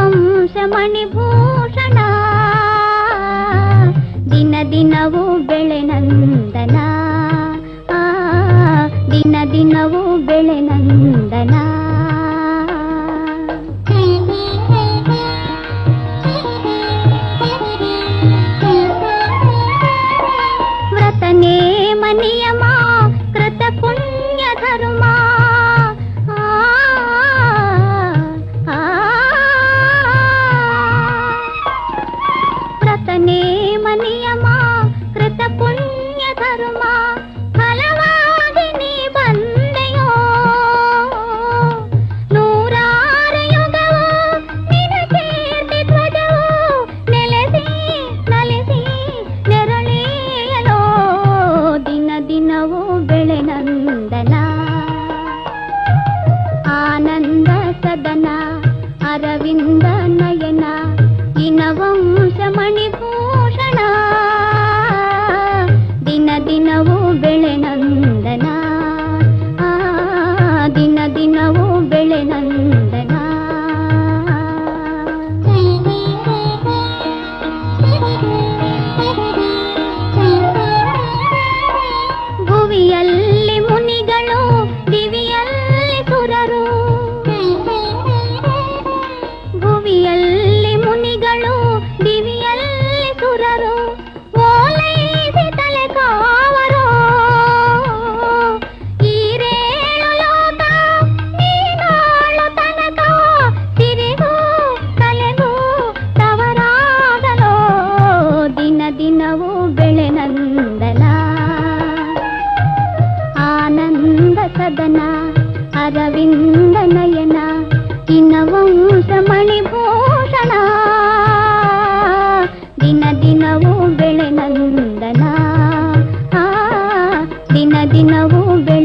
ವಂಶ ಮಣಿಭೂಷಣ ದಿನ ದಿನವೂ ಬೆಳೆ ನಂದನ ದಿನ ದಿನವೂ ಬೆಳೆ ನಂದನ ವ್ರತನೇ ಮನಿಯಮ ಕೃತ ಪುಣ್ಯ ಧರ್ಮ ವ್ರತನೇ ಮನಿಯಮ ಕೃತ ಪುಣ್ಯ ಧರ್ಮ ಫಲವಾಗಿ ನೀ ಬಂದೆಯೋ ನೂರಾರು ಯುಗವೋ ನಿನ ಕೀರ್ತಿ ಧ್ವಜವೋ ನೆಲೆಸಿ ನಲಿಸಿ ನೆರಳೇಯಲೋ ದಿನ ದಿನವೂ ಬೆಳೆ ನಂದನ ಆನಂದ ಸದನ ಅರವಿಂದ ನಯನ ವಂಶ ಮಣಿಭೂಷಣ ದಿನ ದಿನವೂ ಬೆಳೆ ನಂದನ ದಿನ ದಿನವೂ ಬೆಳೆ ನಂದನ ಭುವಿಯಲ್ಲಿ ಮುನಿಗಳು ದಿವಿಯಲ್ಲಿ ಸುರರು ಭುವಿಯಲ್ಲಿ ಮುನಿಗಳು ದಿವಿಯಲ್ಲಿ ಸುರರು ಓಲೈಸಿ ತಲೆ ಕಾವರು ಈರೇಳು ಲೋಕ ನೀನಾಳು ತನಕ ಸಿರಿಗೂ ತಲೆಗೂ ತವರಾಗಲೋ ದಿನ ದಿನವೂ ಬೆಳೆ ನಂದನ ಆನಂದ ಸದನ ಅರವಿಂದ ನಯನ ವಂಶ ಮಣಿಭೂಷಣ ದಿನ ದಿನವೂ ಬೆಳೆ ನಂದನ ದಿನ ದಿನವೂ ಬೆಳೆ